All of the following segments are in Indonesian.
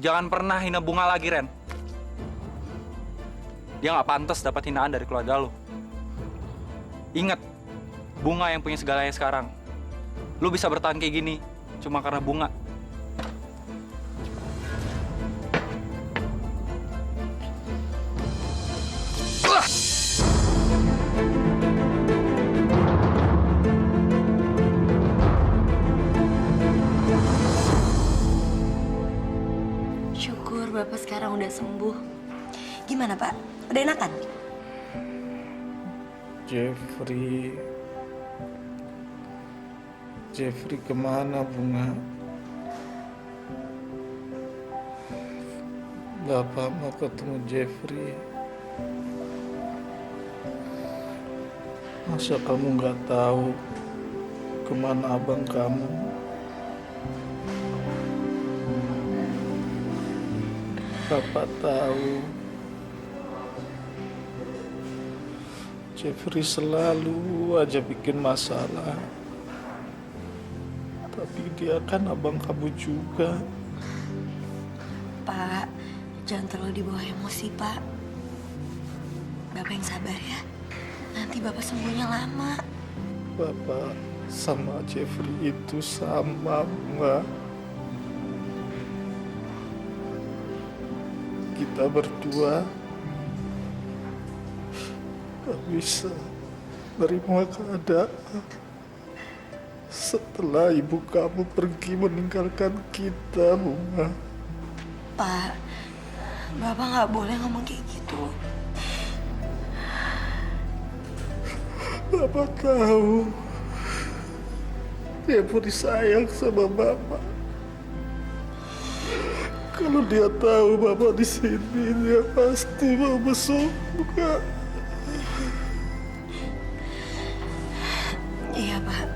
Jangan pernah hina Bunga lagi, Ren. Dia nggak pantas dapat hinaan dari keluarga lo. Ingat, Bunga yang punya segalanya sekarang. Lu bisa bertahan kayak gini cuma karena Bunga. Syukur Bapak sekarang udah sembuh. Gimana Pak? Udah enakan? Jeffrey kemana, Bunga? Bapak mau ketemu Jeffrey. Masa kamu nggak tahu kemana abang kamu? Bapak tahu Jeffrey selalu aja bikin masalah. Tapi dia kan abang kamu juga. Pak, jangan terlalu dibawa emosi Pak. Bapak yang sabar ya. Nanti Bapak sembuhnya lama. Bapak sama Jeffrey itu sama, Bunga. Kita berdua gak bisa menerima keadaan setelah ibu kamu pergi meninggalkan kita, Bunga. Pak, Bapak nggak boleh ngomong kayak gitu. Bapak tahu Jeffrey sayang sama Bapak. Kalau dia tahu Bapak di sini, dia pasti mau besuk, Bunga. Iya Pak,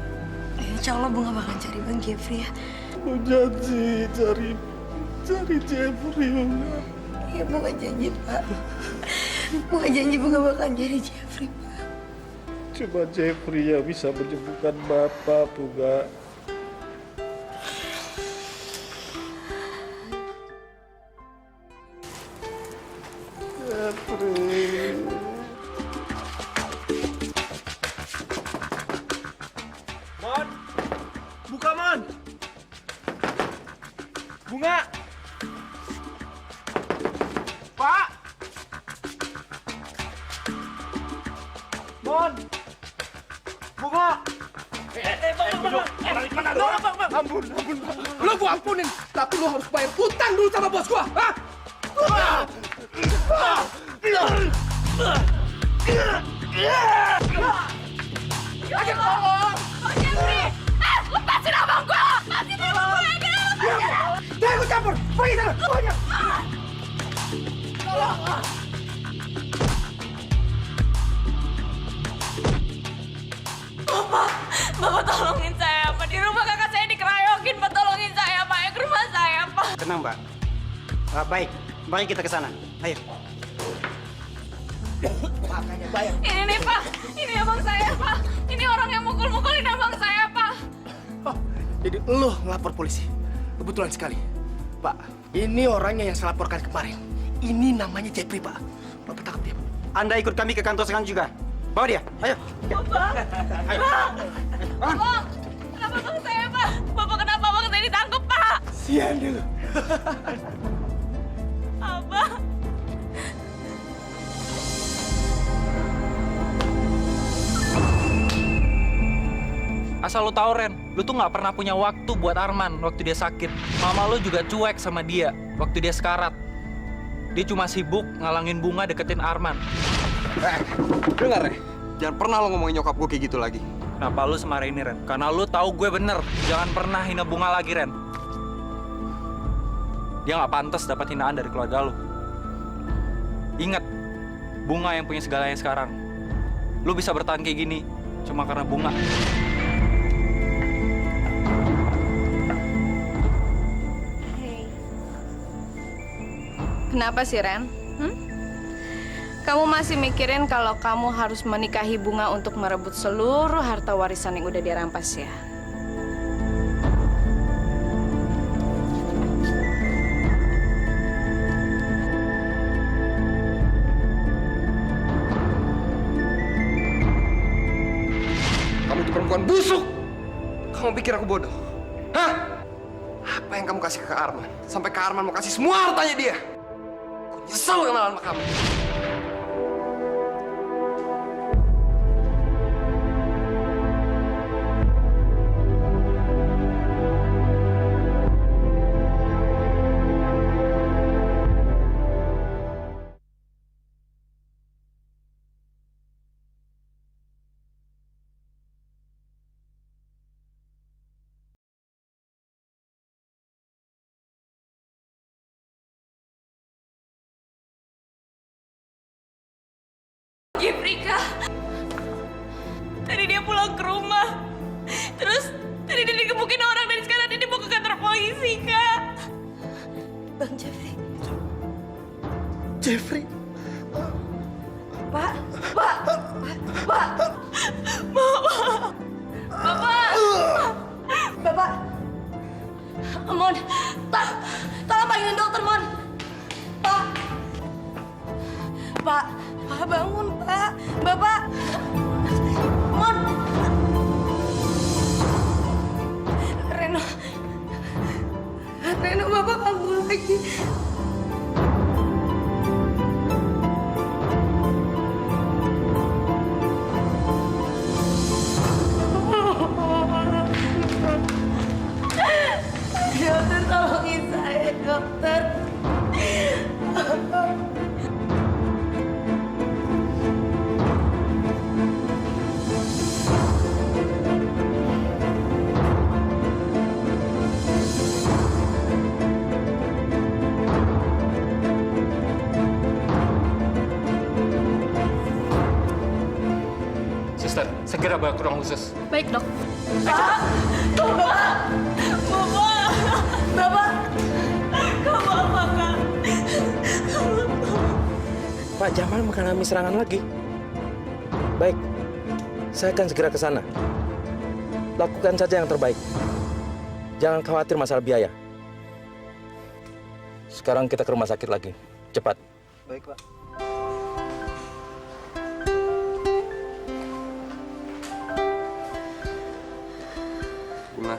insya Allah Bunga bakal cari Bang Jeffrey ya. Mau janji cari Jeffrey, Bunga. Iya Bunga janji Pak. Bunga janji Bunga bakal cari Jeffrey Pak. Cuma Jeffrey yang bisa menyembuhkan Bapak, Bunga. Jeffrey. Mon! Buka, Mon! Bunga! Pak! Mon! Bunga! Bang! Ampun, Bang. Lo gua ampunin, tapi lo harus bayar utang dulu sama bos gua, ha? Aja tolong! Bang Jeffrey! Lepasin abang gua! Lepasin abang gua! Jangan ikut campur! Pergi sana! Semuanya! Tolong! Bapak tolongin saya, Pak. Di rumah kakak saya dikeroyokin, Pak. Tolongin saya, Pak. Ya, ke rumah saya, Pak. Tenang, Mbak. Baik, mari kita ke sana. Ayo. Makanya bayar. Ini nih, Pak. Ini abang saya, Pak. Ini orang yang mukul-mukulin abang saya, Pak. Oh, jadi lo ngelapor polisi. Kebetulan sekali. Pak, ini orangnya yang saya laporkan kemarin. Ini namanya Jeffrey, Pak. Bapak tangkap dia, Pak. Anda ikut kami ke kantor sekarang juga. Bawa dia, ayo. Bapak. Ayo. Bang. Kenapa bang saya, Pak? Bapak kenapa bang saya ditangkap, Pak? Sian dulu. Abang. Asal lu tahu, Ren, lu tuh nggak pernah punya waktu buat Arman waktu dia sakit. Mama lu juga cuek sama dia waktu dia sekarat. Dia cuma sibuk ngalangin Bunga deketin Arman. Dengar ya, jangan pernah lo ngomongin nyokap gue kayak gitu lagi. Kenapa lu semarah ini, Ren? Karena lu tahu gue bener. Jangan pernah hina Bunga lagi, Ren. Dia nggak pantas dapat hinaan dari keluarga lu. Ingat, Bunga yang punya segalanya sekarang. Lu bisa bertahan kayak gini cuma karena Bunga. Kenapa sih, Ren? Kamu masih mikirin kalau kamu harus menikahi Bunga untuk merebut seluruh harta warisan yang udah dia rampas ya? Kamu itu perempuan busuk. Kamu pikir aku bodoh? Hah? Apa yang kamu kasih ke Arman? Sampai ke Arman mau kasih semua hartanya dia. Aku nyesel kenalan sama kamu. Jeffrey, Kak. Tadi dia pulang ke rumah. Terus tadi dia digebukin orang dan sekarang dia dibawa ke kantor polisi, Kak. Bang Jeffrey. Jeffrey. Pak. Pak. Pak. Bapak. Mon. Tolong panggilin dokter, Mon. Pak. Pak. Pak, bangun, Pak. Bapak. Mon. Reno. Reno, Bapak kabur lagi. Dokter, tolongin saya, dokter. Suster, segera bawa ke ruang khusus. Baik, Dok. Bapak. Bapak. Kamu apa, Kak? Pak Jamal mengalami serangan lagi. Baik, saya akan segera ke sana. Lakukan saja yang terbaik. Jangan khawatir masalah biaya. Sekarang kita ke rumah sakit lagi. Cepat. Baik, Pak. Bunga.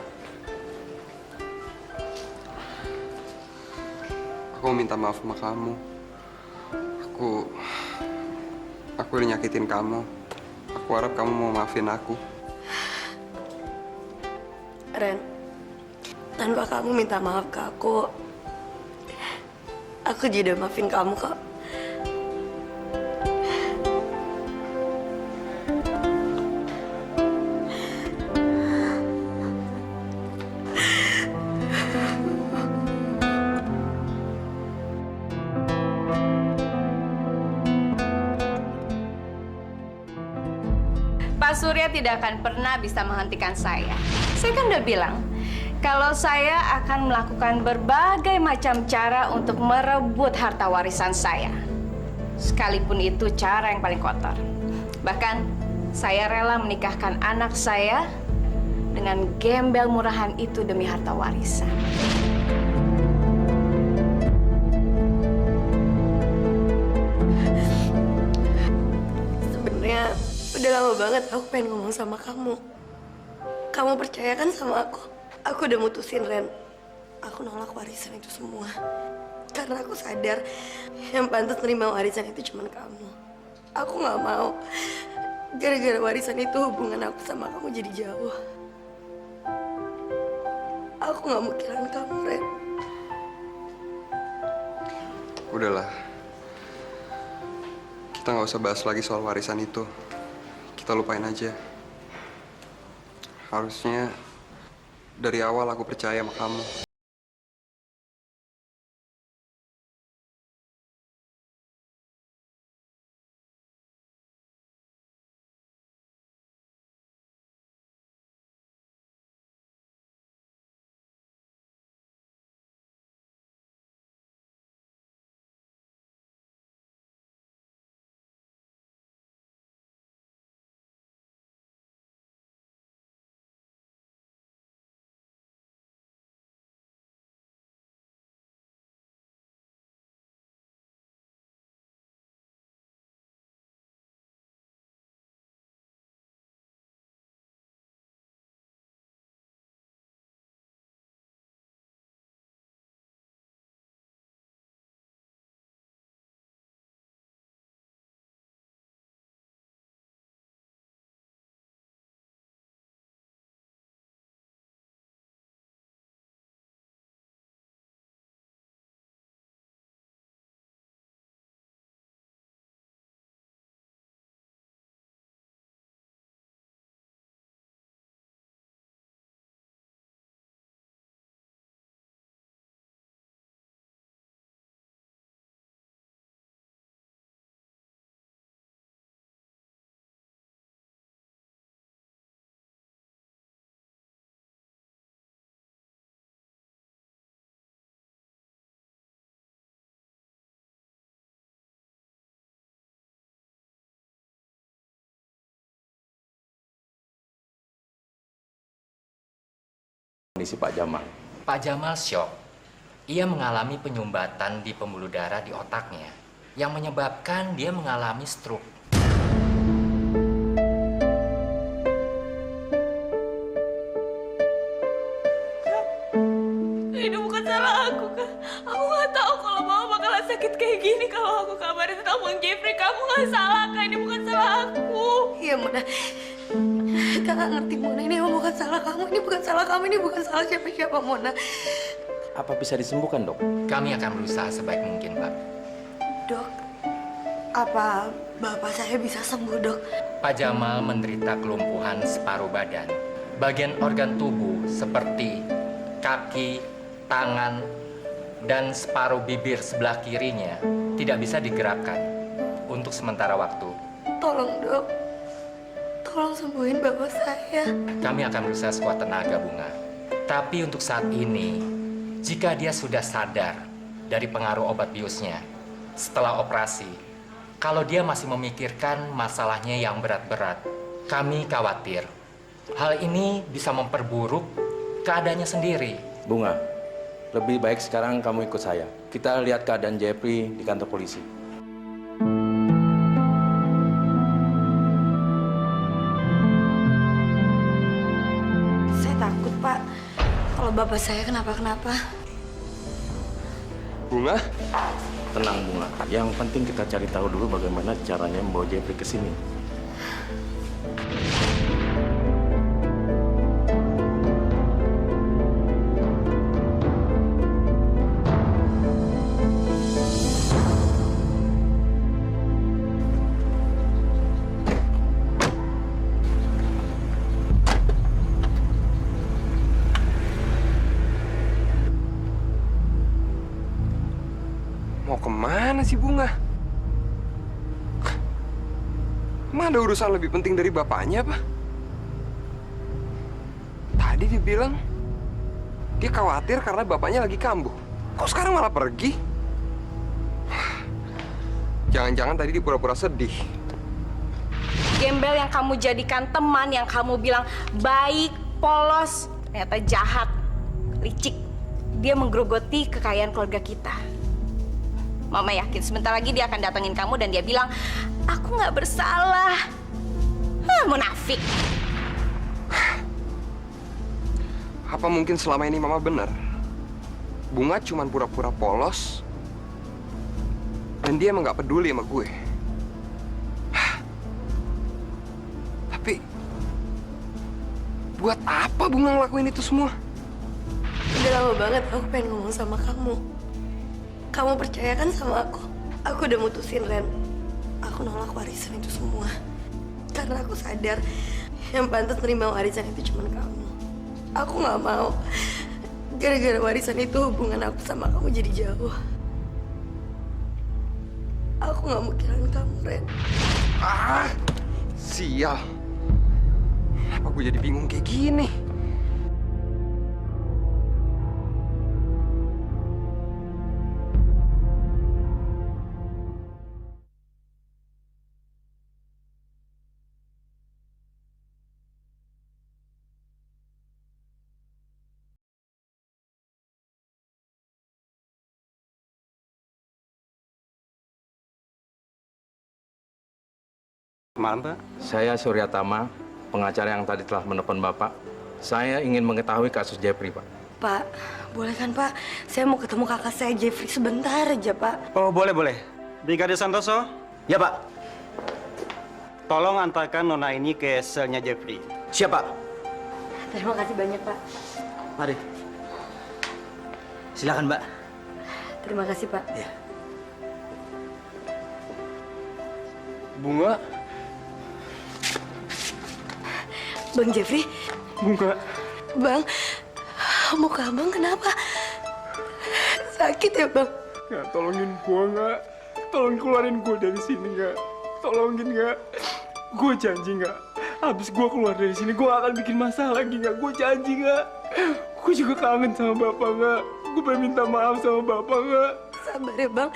Aku mau minta maaf sama kamu. Aku udah nyakitin kamu. Aku harap kamu mau maafin aku. Ren, tanpa kamu minta maaf ke aku juga udah maafin kamu kok. Pak Surya tidak akan pernah bisa menghentikan saya. Saya kan udah bilang, kalau saya akan melakukan berbagai macam cara untuk merebut harta warisan saya. Sekalipun itu cara yang paling kotor. Bahkan, saya rela menikahkan anak saya dengan gembel murahan itu demi harta warisan. Sebenarnya udah lama banget aku pengen ngomong sama kamu. Kamu percaya kan sama aku? Aku udah mutusin, Ren. Aku nolak warisan itu semua. Karena aku sadar yang pantas nerima warisan itu cuma kamu. Aku nggak mau gara-gara warisan itu hubungan aku sama kamu jadi jauh. Aku nggak mau kehilangan kamu, Ren. Udahlah. Kita nggak usah bahas lagi soal warisan itu. Kita lupain aja. Harusnya dari awal aku percaya sama kamu. kondisi Pak Jamal. Pak Jamal syok. Ia mengalami penyumbatan di pembuluh darah di otaknya yang menyebabkan dia mengalami stroke. Ini bukan salah aku, Kak. Aku nggak tahu kalau Mama bakalan sakit kayak gini kalau aku kabarin tentang Bang Jeffrey. Kamu nggak salah, Kak. Ini bukan salah aku. Iya, Mona. Kakak ngerti, Mona. Ini bukan salah kamu. Ini bukan salah kamu. Ini bukan salah siapa-siapa, Mona. Apa bisa disembuhkan, Dok? Kami akan berusaha sebaik mungkin, Pak. Dok, apa bapak saya bisa sembuh, Dok? Pak Jamal menderita kelumpuhan separuh badan. Bagian organ tubuh seperti kaki, tangan, dan separuh bibir sebelah kirinya tidak bisa digerakkan untuk sementara waktu. Tolong, Dok. Tolong sembuhin bapak saya. Kami akan berusaha sekuat tenaga, Bunga. Tapi untuk saat ini, jika dia sudah sadar dari pengaruh obat biusnya setelah operasi, kalau dia masih memikirkan masalahnya yang berat-berat, kami khawatir hal ini bisa memperburuk keadaannya sendiri. Bunga, lebih baik sekarang kamu ikut saya. Kita lihat keadaan Jeffrey di kantor polisi. Saya takut, Pak. Kalau bapak saya kenapa-kenapa. Bunga? Tenang, Bunga. Yang penting kita cari tahu dulu bagaimana caranya membawa Jeffrey ke sini. Mau kemana sih Bunga? Emang ada urusan lebih penting dari bapaknya apa? Tadi dia bilang dia khawatir karena bapaknya lagi kambuh. Kok sekarang malah pergi? Jangan-jangan tadi dia pura-pura sedih. Gembel yang kamu jadikan teman, yang kamu bilang baik, polos, ternyata jahat, licik. Dia menggerogoti kekayaan keluarga kita. Mama yakin sebentar lagi dia akan datengin kamu dan dia bilang, aku nggak bersalah. Munafik. Apa mungkin selama ini Mama benar? Bunga cuma pura-pura polos dan dia emang nggak peduli sama gue. Tapi buat apa Bunga ngelakuin itu semua? Udah lama banget aku pengen ngomong sama kamu. Kamu percaya kan sama aku? Aku udah mutusin, Ren. Aku nolak warisan itu semua. Karena aku sadar yang pantas terima warisan itu cuma kamu. Aku nggak mau. Gara-gara warisan itu hubungan aku sama kamu jadi jauh. Aku nggak mau kehilangan kamu, Ren. Ah, sial. Kenapa gue jadi bingung kayak gini? Malam, Pak. Saya Suryatama, pengacara yang tadi telah menelpon Bapak. Saya ingin mengetahui kasus Jeffrey, Pak. Pak, boleh kan, Pak? Saya mau ketemu kakak saya, Jeffrey, sebentar aja, Pak. Oh, boleh. Brigade Santoso? Ya, Pak. Tolong antarkan Nona ini ke selnya Jeffrey. Siap, Pak. Terima kasih banyak, Pak. Mari. Silakan, Mbak. Terima kasih, Pak. Ya. Bunga? Bang Jeffrey? Bunga? Bang, muka abang kenapa? Sakit ya, Bang? Nggak, tolongin gua nggak. Tolong keluarin gua dari sini nggak. Tolongin nggak. Gua janji nggak. Habis gua keluar dari sini, gua akan bikin masalah lagi nggak. Gua janji nggak. Gua juga kangen sama bapak nggak. Gua pengen minta maaf sama bapak nggak. Sabar ya, Bang.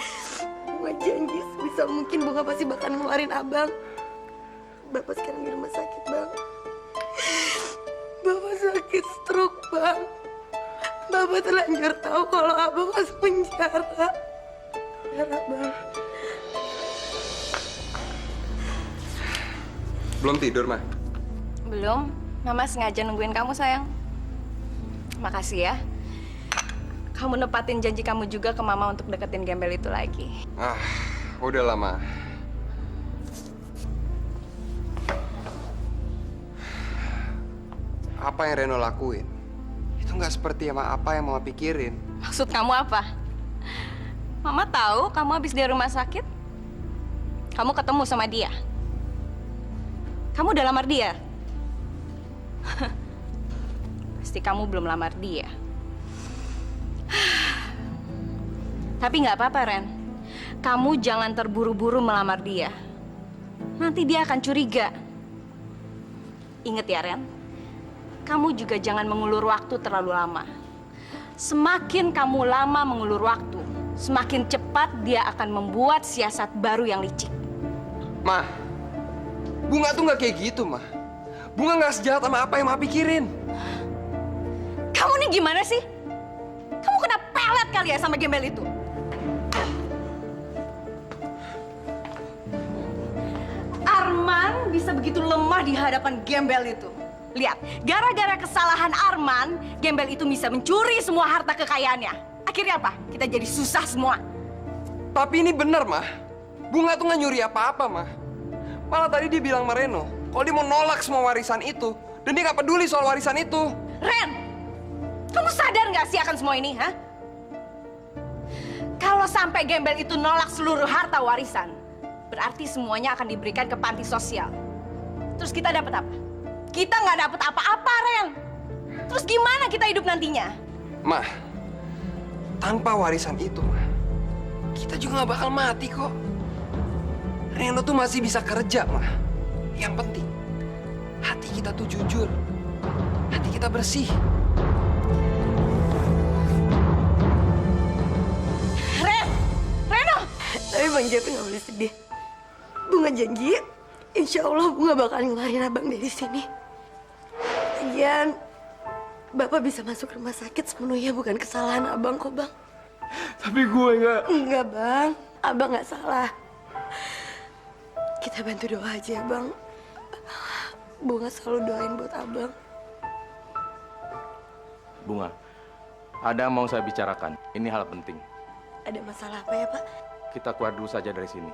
Gua janji sebisa mungkin Bunga pasti bakal ngeluarin abang. Bapak sekarang di rumah sakit, Bang. Bapak sakit stroke, Bang. Gue terlanjur tahu kalau abang masuk penjara. Biar abang. Belum tidur, Ma? Belum. Mama sengaja nungguin kamu, sayang. Makasih ya. Kamu nepatin janji kamu juga ke Mama untuk deketin Gembel itu lagi. Udah lama. Apa yang Reno lakuin itu nggak seperti apa yang Mama pikirin. Maksud kamu apa? Mama tahu kamu habis dari rumah sakit. Kamu ketemu sama dia. Kamu udah lamar dia. Pasti kamu belum lamar dia. Tapi nggak apa-apa, Ren. Kamu jangan terburu-buru melamar dia. Nanti dia akan curiga. Ingat ya, Ren. Kamu juga jangan mengulur waktu terlalu lama. Semakin kamu lama mengulur waktu, semakin cepat dia akan membuat siasat baru yang licik. Ma, Bunga tuh nggak kayak gitu, Ma. Bunga nggak sejahat sama apa yang Ma pikirin. Kamu nih gimana sih? Kamu kena pelet kali ya sama Gembel itu? Arman bisa begitu lemah di hadapan Gembel itu. Lihat, gara-gara kesalahan Arman, Gembel itu bisa mencuri semua harta kekayaannya. Akhirnya apa? Kita jadi susah semua. Tapi ini bener, Ma. Bunga tuh nggak nyuri apa-apa, Ma. Malah tadi dia bilang sama Reno, kalau dia mau nolak semua warisan itu, dan dia nggak peduli soal warisan itu. Ren, kamu sadar nggak sih akan semua ini, ha? Kalau sampai Gembel itu nolak seluruh harta warisan, berarti semuanya akan diberikan ke panti sosial. Terus kita dapat apa? Kita nggak dapat apa-apa, Ren. Terus gimana kita hidup nantinya? Ma, tanpa warisan itu, Ma, kita juga nggak bakal mati kok. Reno tuh masih bisa kerja, Ma. Yang penting, hati kita tuh jujur. Hati kita bersih. Ren! Reno! Tapi Bang Jepri nggak boleh sedih. Bunga janji, insya Allah Bunga bakal ngeluarin abang dari sini. Lagian, Bapak bisa masuk rumah sakit sepenuhnya bukan kesalahan abang kok, Bang. Tapi gue nggak. Enggak, Bang. Abang nggak salah. Kita bantu doa aja, Bang. Bunga selalu doain buat abang. Bunga, ada yang mau saya bicarakan. Ini hal penting. Ada masalah apa ya, Pak? Kita keluar dulu saja dari sini.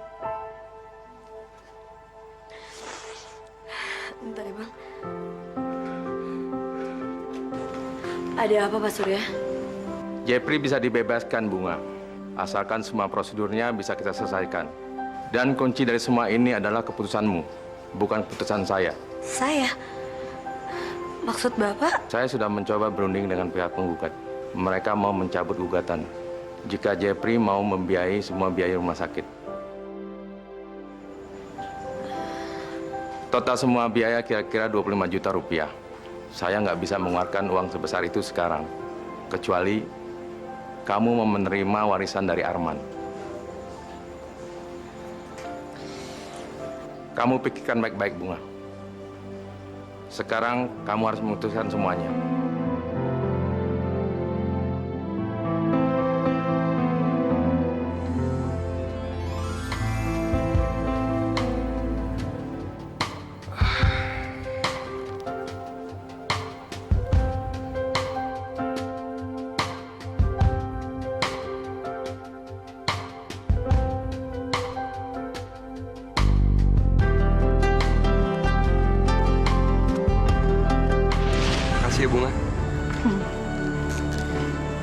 Bentar ya, Bang. Ada apa, Pak Surya? Jepri bisa dibebaskan, Bunga. Asalkan semua prosedurnya bisa kita selesaikan. Dan kunci dari semua ini adalah keputusanmu, bukan keputusan saya. Saya? Maksud Bapak? Saya sudah mencoba berunding dengan pihak penggugat. Mereka mau mencabut gugatan jika Jepri mau membiayai semua biaya rumah sakit. Total semua biaya kira-kira 25 juta rupiah. Saya nggak bisa mengeluarkan uang sebesar itu sekarang. Kecuali kamu mau menerima warisan dari Arman. Kamu pikirkan baik-baik, Bunga. Sekarang kamu harus memutuskan semuanya. Makasih ya, Bunga.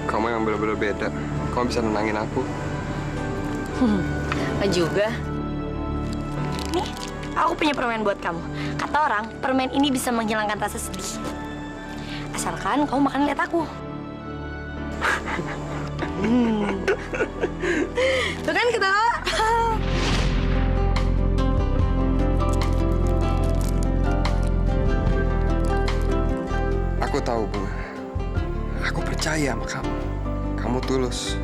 Kamu yang bener-bener beda. Kamu bisa nenangin aku. Apa juga? Nih, aku punya permen buat kamu. Kata orang, permen ini bisa menghilangkan rasa sedih. Asalkan kamu makan lihat aku. Tuh kan ketawa. Aku tahu, Bunga. Aku percaya sama kamu. Kamu tulus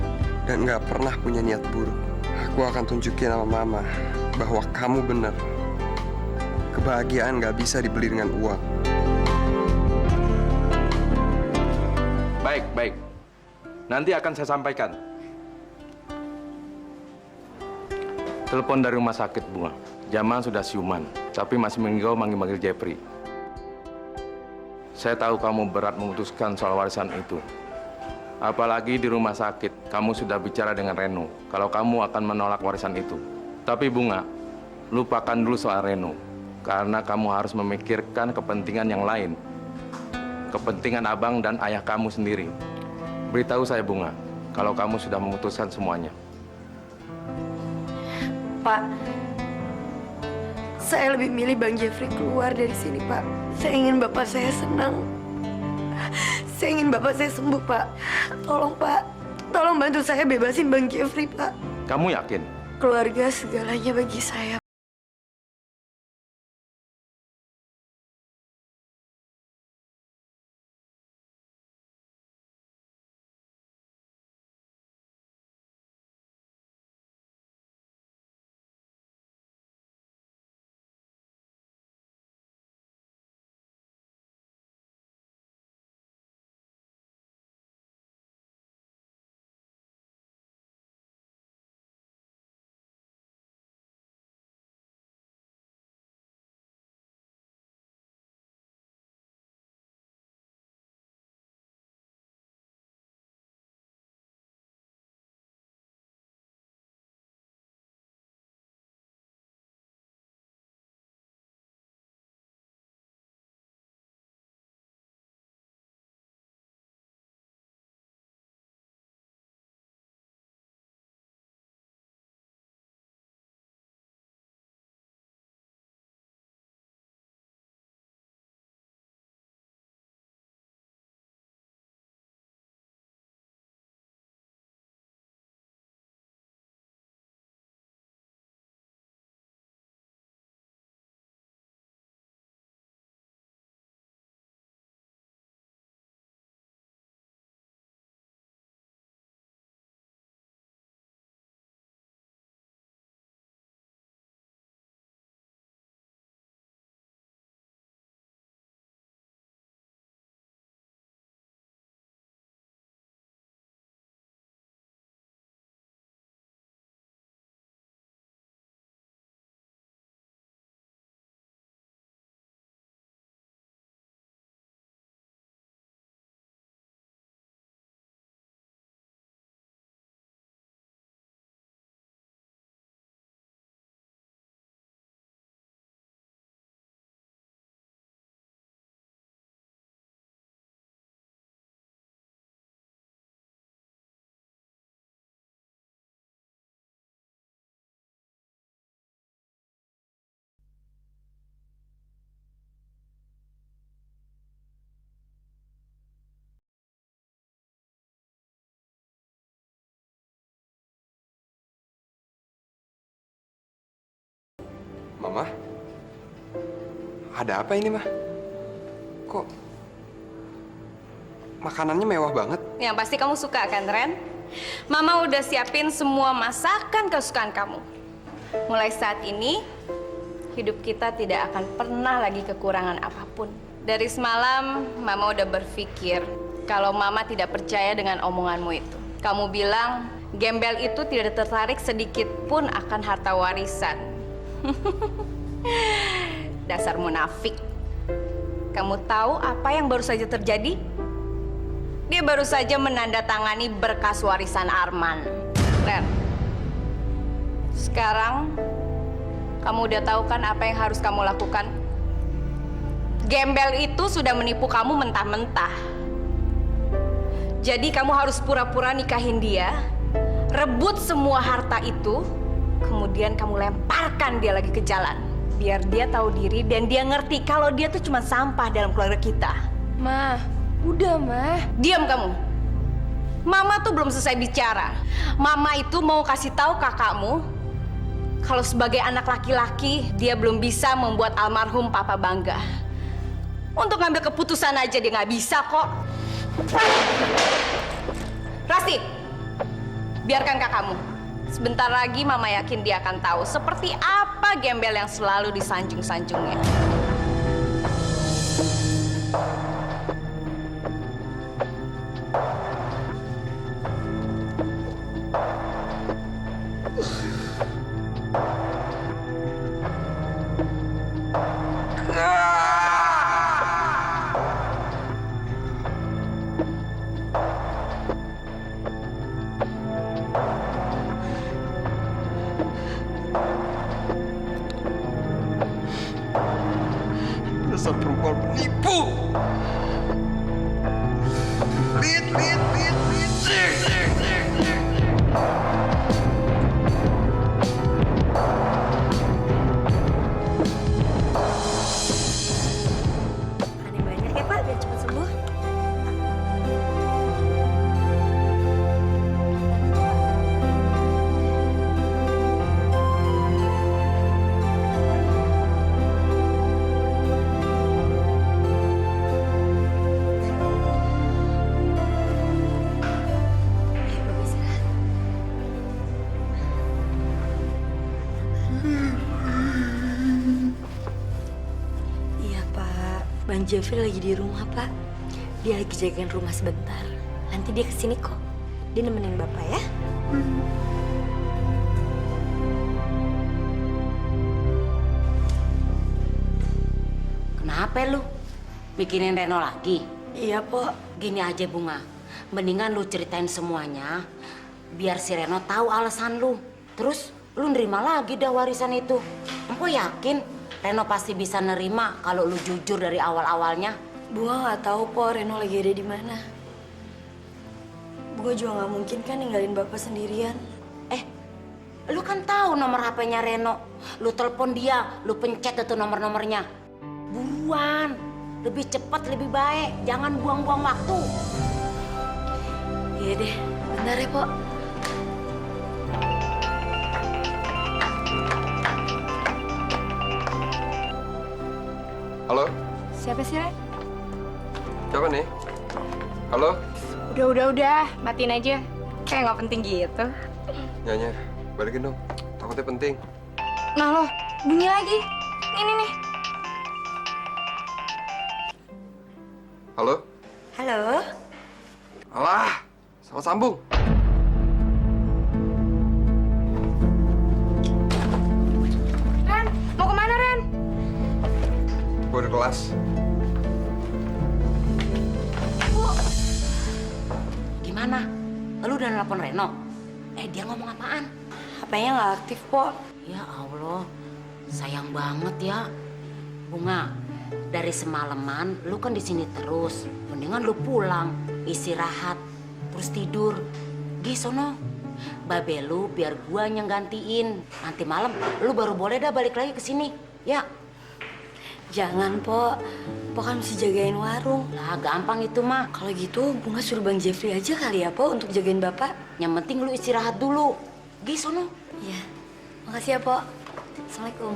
dan nggak pernah punya niat buruk. Aku akan tunjukin sama Mama bahwa kamu benar. Kebahagiaan nggak bisa dibeli dengan uang. Baik, baik. Nanti akan saya sampaikan. Telepon dari rumah sakit, Bunga. Jamal sudah siuman, tapi masih menggigau manggil-manggil Jeffrey. Saya tahu kamu berat memutuskan soal warisan itu. Apalagi di rumah sakit, kamu sudah bicara dengan Reno kalau kamu akan menolak warisan itu. Tapi Bunga, lupakan dulu soal Reno, karena kamu harus memikirkan kepentingan yang lain. Kepentingan abang dan ayah kamu sendiri. Beritahu saya, Bunga, kalau kamu sudah memutuskan semuanya. Pak, saya lebih milih Bang Jeffrey keluar dari sini, Pak. Saya ingin bapak saya senang. Saya ingin bapak saya sembuh, Pak. Tolong, Pak. Tolong bantu saya bebasin Bang Jeffrey, Pak. Kamu yakin? Keluarga segalanya bagi saya. Mama? Ada apa ini, Mah? Kok makanannya mewah banget? Yang pasti kamu suka kan, Ren? Mama udah siapin semua masakan kesukaan kamu. Mulai saat ini, hidup kita tidak akan pernah lagi kekurangan apapun. Dari semalam, Mama udah berpikir kalau Mama tidak percaya dengan omonganmu itu. Kamu bilang, gembel itu tidak tertarik sedikit pun akan harta warisan. Dasar munafik. Kamu tahu apa yang baru saja terjadi? Dia baru saja menandatangani berkas warisan Arman. Ren, sekarang kamu udah tahu kan apa yang harus kamu lakukan? Gembel itu sudah menipu kamu mentah-mentah. Jadi kamu harus pura-pura nikahin dia, rebut semua harta itu, kemudian kamu lemparkan dia lagi ke jalan. Biar dia tahu diri dan dia ngerti kalau dia tuh cuma sampah dalam keluarga kita. Ma, udah, Ma. Diam kamu. Mama tuh belum selesai bicara. Mama itu mau kasih tahu kakakmu kalau sebagai anak laki-laki dia belum bisa membuat almarhum papa bangga. Untuk ngambil keputusan aja dia nggak bisa kok. Rasti, biarkan kakakmu. Sebentar lagi Mama yakin dia akan tahu seperti apa gembel yang selalu disanjung-sanjungnya. Dasar perempuan penipu. Lihat. Aneh banyak ya Pak, biar cepat sembuh. Ayo, Bapak istirahat. Iya Pak, Bang Jeffrey lagi di rumah Pak. Dia lagi jagain rumah sebentar. Nanti dia kesini kok. Dia nemenin Bapak ya. Kenapa lu? Bikinin Reno lagi? Iya Pak. Gini aja Bunga, mendingan lu ceritain semuanya, biar si Reno tahu alasan lu. Terus lu nerima lagi dah warisan itu. Empo yakin Reno pasti bisa nerima kalau lu jujur dari awal-awalnya. Bunga nggak tahu Po Reno lagi ada di mana. Bunga juga nggak mungkin kan ninggalin Bapak sendirian. Lu kan tahu nomor HP-nya Reno. Lu telepon dia, lu pencet itu nomor-nomornya. Buruan, lebih cepat lebih baik. Jangan buang-buang waktu. Iya deh, bentar ya Po. Halo, Siapa sih, Ren? siapa nih? Halo, Udah, matiin aja. Kayak nggak penting gitu. Nyonya, balikin dong. Takutnya penting. Nah lo, bunyi lagi. Ini nih. Halo? Halo. Alah, salah sambung. Ren, mau kemana, Ren? Gue di kelas. Gimana? Lu udah nelpon Reno? Dia ngomong apaan? HP-nya nggak aktif Po. Ya Allah, sayang banget ya. Bunga, dari semalaman lu kan di sini terus. Mendingan lu pulang, istirahat, terus tidur. Gi sono, babe lu biar gua yang gantiin. Nanti malam lu baru boleh dah balik lagi ke sini. Ya. Jangan Po. Po kan mesti jagain warung. Lah gampang itu mah. Kalau gitu Bunga suruh Bang Jeffrey aja kali ya Po untuk jagain Bapak. Yang penting lu istirahat dulu. Gi sono. Iya. Makasih ya Po. Assalamualaikum.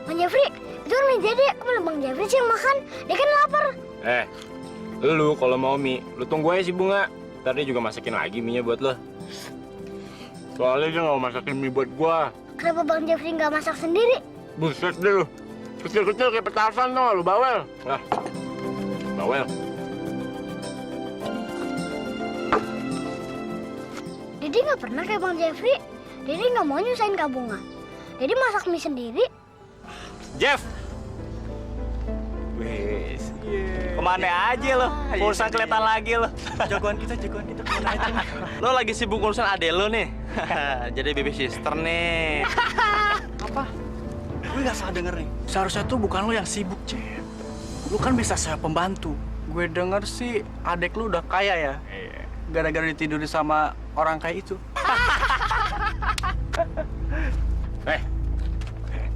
Bang Jeffrey, itu kan meja dia. Kemana Bang Jeffrey sih yang makan? Dia kan lapar. Lu kalau mau mie, lu tunggu aja si Bunga. Ntar dia juga masakin lagi mie-nya buat lo. Soalnya dia nggak mau masakin mie buat gua. Kenapa Bang Jeffrey nggak masak sendiri? Buset deh lu. Kecil-kecil kayak petasan tuh, lu bawel. Lah, bawel. Didi nggak pernah kayak Bang Jeffrey. Didi nggak mau nyusahin Kak Bunga. Didi masak mie sendiri. Jeff! Wes. Kemana aja lo? Urusan kelihatan lagi lo. Jagoan kita kemana aja? Lo lagi sibuk urusan adek lo nih. Jadi baby sister nih. Apa? Gue nggak salah denger nih. Seharusnya tuh bukan lo yang sibuk, Jeff. Lo kan bisa saya pembantu. Gue denger sih adek lo udah kaya ya. Gara-gara ditidurin sama orang kayak itu.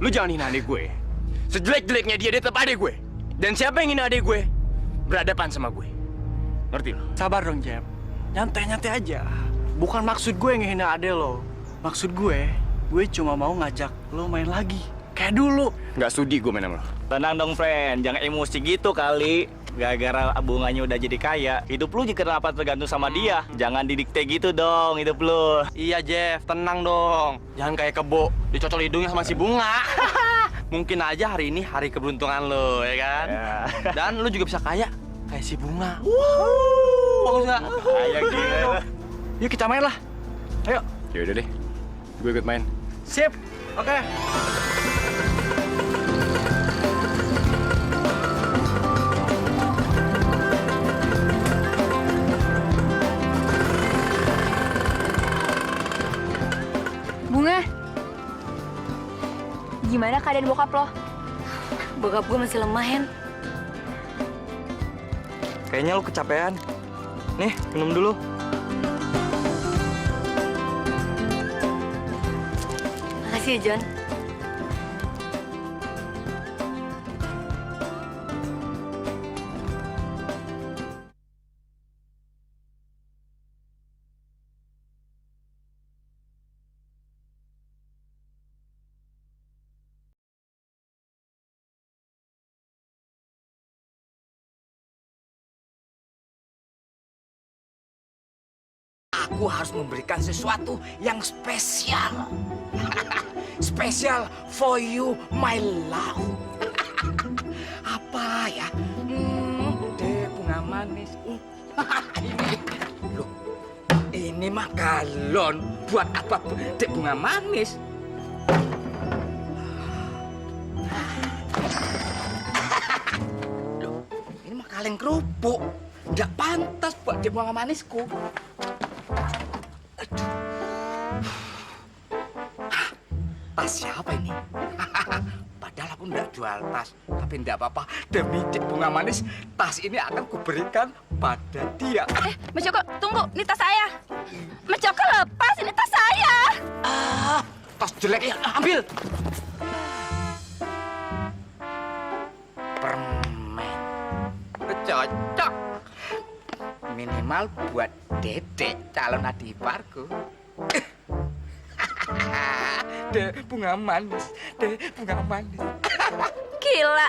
Lu jangan hina adek gue. Sejelek-jeleknya dia tetap adek gue. Dan siapa yang hina adek gue, berhadapan sama gue. Ngerti lo? Sabar dong, Jeff. Nyantai-nyantai aja. Bukan maksud gue ngehina adek lo. Maksud gue cuma mau ngajak lo main lagi. Kayak dulu. Nggak sudi gue main sama lo. Tenang dong, friend. Jangan emosi gitu kali. Gara-gara bunganya udah jadi kaya, hidup lu juga kenapa tergantung sama dia? Jangan didikte gitu dong hidup lu. Iya, Jeff. Tenang dong. Jangan kayak kebo. Dicocol hidungnya sama si Bunga. Mungkin aja hari ini hari keberuntungan lo, ya kan? Ya. Dan lu juga bisa kaya kayak si Bunga. Bagus nggak? Kayak gila. Yuk kita main lah. Ayo. Yaudah deh. Gue ikut main. Sip. Oke. Bunga, Gimana keadaan bokap lo? Bokap gue masih lemah, Hen. Kayaknya lu kecapean. Nih, minum dulu. Makasih ya, John. Aku harus memberikan sesuatu yang spesial. Spesial for you, my love. Apa ya? Dek bunga manis. Ini, loh, ini mah galon. Buat apa dek bunga manis? Loh, ini mah kaleng kerupuk. Nggak pantas buat dek bunga manisku. Tas siapa ini? Padahal aku nggak jual tas, tapi nggak apa-apa. Demi Dek Bunga Manis, tas ini akan kuberikan pada dia. Mas Joko, tunggu. Ini tas saya. Mas Joko, lepas. Ini tas saya. Tas jelek ya, ambil. Permen. Cocok. Minimal buat Dedek, calon adik iparku. Dek bunga manis, dek bunga manis. Gila.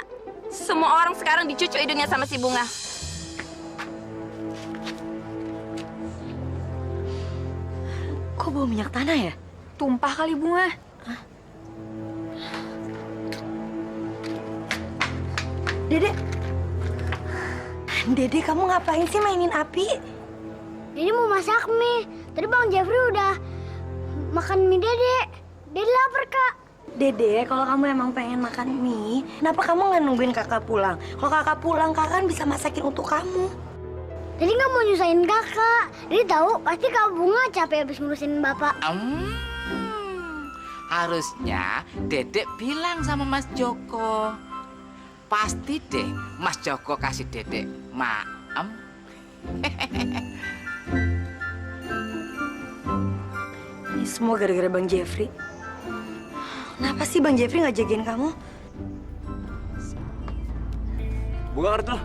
Semua orang sekarang dicucu hidungnya sama si Bunga. Kok bau minyak tanah ya? Tumpah kali Bunga. Dede. Dede, kamu ngapain sih mainin api? Dede mau masak mie. Tadi Bang Jeffrey udah makan mie Dede. Dede lapar, Kak. Dede, kalau kamu emang pengen makan mie, kenapa kamu nggak nungguin kakak pulang? Kalau kakak pulang, kakak kan bisa masakin untuk kamu. Dede nggak mau nyusahin kakak. Dede tahu pasti Kak Bunga capek habis ngurusin bapak. Harusnya Dedek bilang sama Mas Joko. Pasti deh Mas Joko kasih Dedek maem. Ini semua gara-gara Bang Jeffrey. Kenapa sih Bang Jeffrey nggak jagain kamu? Buka kartu.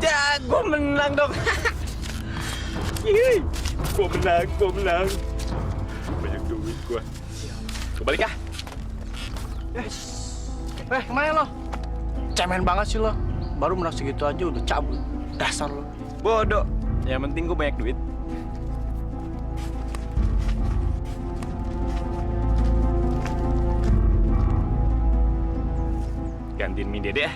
Ya, gue menang dong. Ih, gue menang. Banyak duit gue. Kebalik ah. Kemana lo? Cemen banget sih lo. Baru menang segitu aja udah cabut. Dasar lo. Bodoh. Yang penting gue banyak duit. Gantiin mie Dede ah.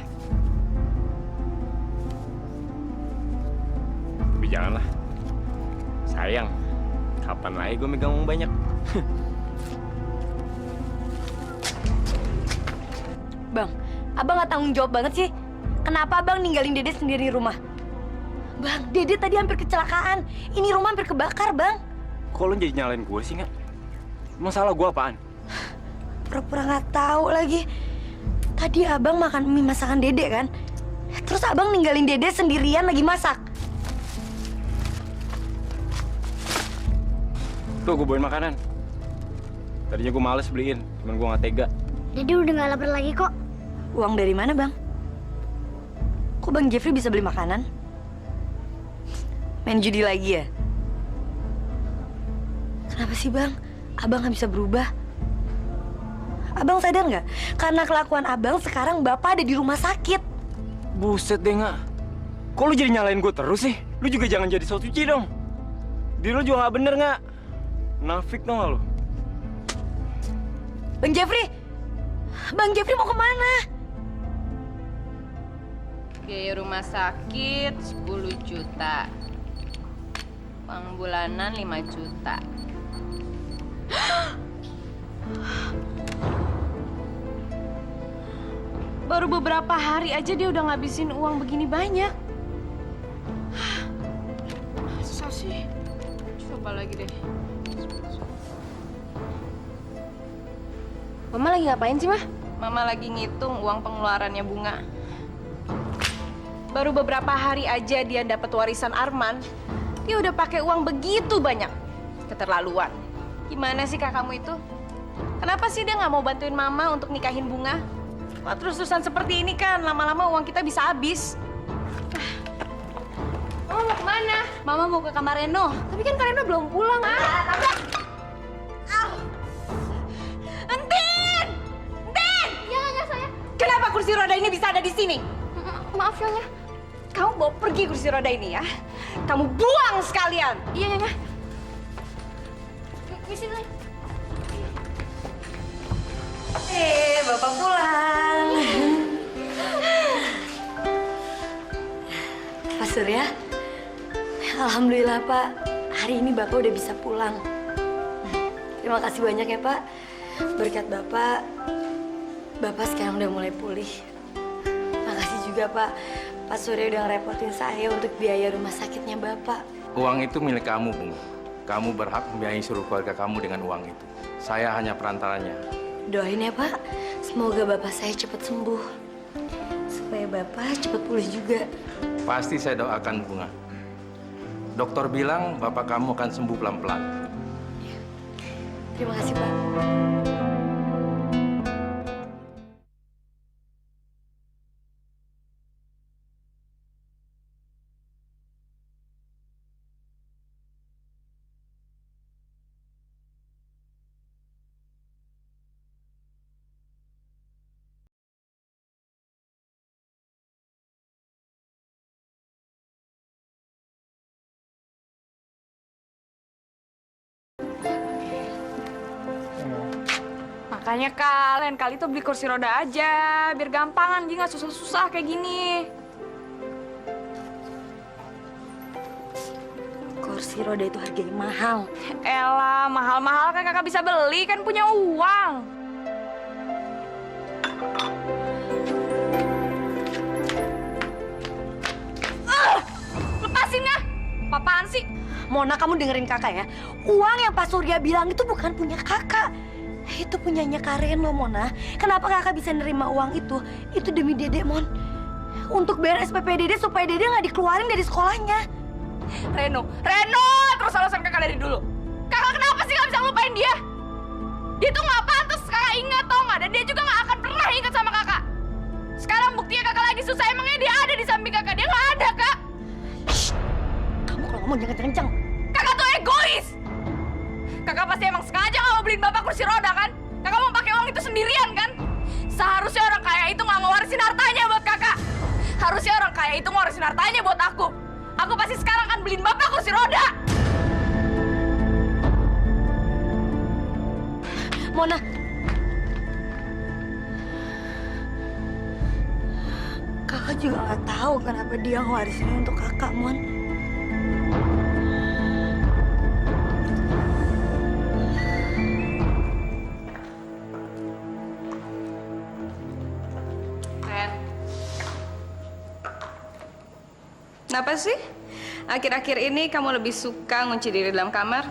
Tapi janganlah. Sayang. Kapan lagi gue megang uang banyak? Bang, abang nggak tanggung jawab banget sih. Kenapa abang ninggalin Dede sendiri di rumah? Bang, Dede tadi hampir kecelakaan. Ini rumah hampir kebakar, Bang. Kok lu jadi nyalain gue sih, nggak? Masalah gue apaan? Pura-pura nggak tahu lagi. Tadi abang makan mie masakan Dede kan? Terus abang ninggalin Dede sendirian lagi masak. Tuh, gue bawain makanan. Tadinya gue males beliin, cuman gue nggak tega. Dede udah nggak lapar lagi kok. Uang dari mana, Bang? Kok Bang Jeffrey bisa beli makanan? Main judi lagi ya? Kenapa sih, Bang? Abang nggak bisa berubah? Abang sadar nggak? Karena kelakuan abang sekarang bapak ada di rumah sakit. Buset deh, nggak. Kok lu jadi nyalain gue terus sih? Lu juga jangan jadi so suci dong. Diri lu juga nggak bener, nggak? Nafik tau nggak lu? Bang Jeffrey! Bang Jeffrey mau kemana? Biaya rumah sakit 10 juta. Uang bulanan 5 juta. Baru beberapa hari aja dia udah ngabisin uang begini banyak. Masa sih? Coba lagi deh. Mama lagi ngapain sih, Mah? Mama lagi ngitung uang pengeluarannya Bunga. Baru beberapa hari aja dia dapat warisan Arman, dia udah pakai uang begitu banyak. Keterlaluan. Gimana sih kakakmu itu? Kenapa sih dia nggak mau bantuin Mama untuk nikahin Bunga? Wah, terus-terusan seperti ini kan, lama-lama uang kita bisa habis. Mama mau kemana? Mama mau ke kamar Reno. Tapi kan Kak Reno belum pulang. Entin! Entin! Ya, saya. Kenapa kursi roda ini bisa ada di sini? Maaf, Nyonya. Kamu bawa pergi kursi roda ini ya. Kamu buang sekalian. Iya, Nyonya. Di sini. Bapak pulang. Pak Surya, alhamdulillah Pak, hari ini Bapak udah bisa pulang. Terima kasih banyak ya Pak. Berkat Bapak sekarang udah mulai pulih. Makasih juga Pak Surya udah ngerepotin saya untuk biaya rumah sakitnya Bapak. Uang itu milik kamu, Bunga. Kamu berhak membiayai seluruh keluarga kamu dengan uang itu. Saya hanya perantaranya. Doain ya Pak, semoga Bapak saya cepat sembuh. Supaya Bapak cepat pulih juga. Pasti saya doakan, Bunga. Dokter bilang bapak kamu akan sembuh pelan-pelan. Terima kasih Pak. Makanya kalian kali itu beli kursi roda aja, biar gampangan, jadi nggak susah-susah kayak gini. Kursi roda itu harganya mahal. Elah, mahal-mahal kan kakak bisa beli, kan punya uang. Lepasin ya! Apaan sih? Mona, kamu dengerin kakak ya. Uang yang Pak Surya bilang itu bukan punya kakak. Itu punyanya Kak Reno, Mona. Kenapa kakak bisa nerima uang itu? Itu demi Dede, Mon. Untuk bayar SPP Dede supaya Dede nggak dikeluarin dari sekolahnya. Reno! Terus alasan kakak dari dulu. Kakak kenapa sih nggak bisa ngelupain dia? Dia tuh nggak pantas kakak ingat, tau nggak? Dan dia juga nggak akan pernah ingat sama kakak. Sekarang buktinya kakak lagi susah, emangnya dia ada di samping kakak? Dia nggak ada, Kak. Shh. Kamu kalau ngomong jangan kenceng. Kakak tuh egois. Kakak pasti emang sengaja nggak mau beliin bapak kursi roda kan? Kakak mau pakai uang itu sendirian kan? Seharusnya orang kaya itu nggak ngewarisin hartanya buat kakak. Harusnya orang kaya itu ngewarisin hartanya buat aku. Aku pasti sekarang akan beliin bapak kursi roda. Mona. Kakak juga nggak tahu kenapa dia ngewarisinnya untuk kakak, Mon. Kenapa sih? Akhir-akhir ini kamu lebih suka ngunci diri dalam kamar?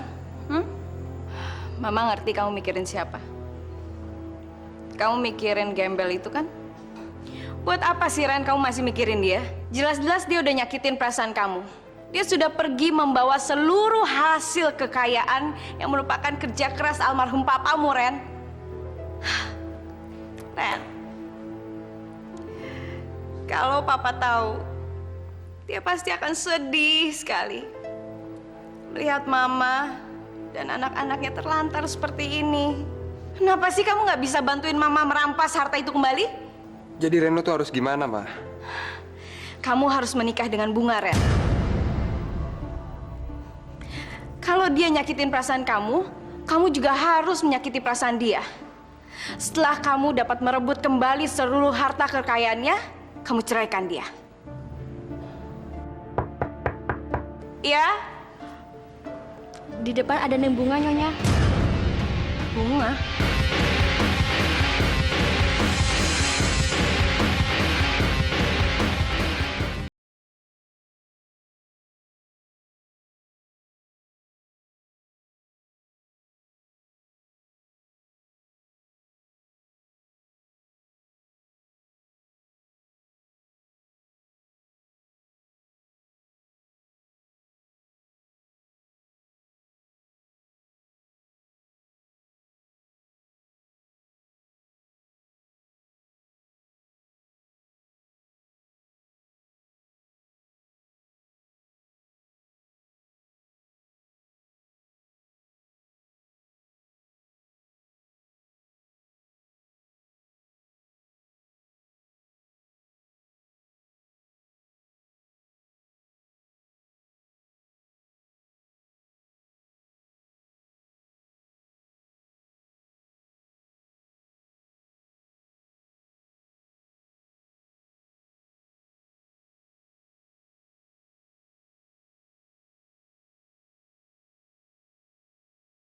Mama ngerti kamu mikirin siapa. Kamu mikirin gembel itu kan? Buat apa sih, Ren, kamu masih mikirin dia? Jelas-jelas dia udah nyakitin perasaan kamu. Dia sudah pergi membawa seluruh hasil kekayaan yang merupakan kerja keras almarhum papamu, Ren. Ren, kalau papa tahu, dia pasti akan sedih sekali melihat mama dan anak-anaknya terlantar seperti ini. Kenapa sih kamu nggak bisa bantuin mama merampas harta itu kembali? Jadi Reno tuh harus gimana, Ma? Kamu harus menikah dengan Bunga, Ren. Kalau dia nyakitin perasaan kamu, kamu juga harus menyakiti perasaan dia. Setelah kamu dapat merebut kembali seluruh harta kekayaannya, kamu ceraikan dia. Ya? Di depan ada Neng Bunga, Nyonya. Bunga?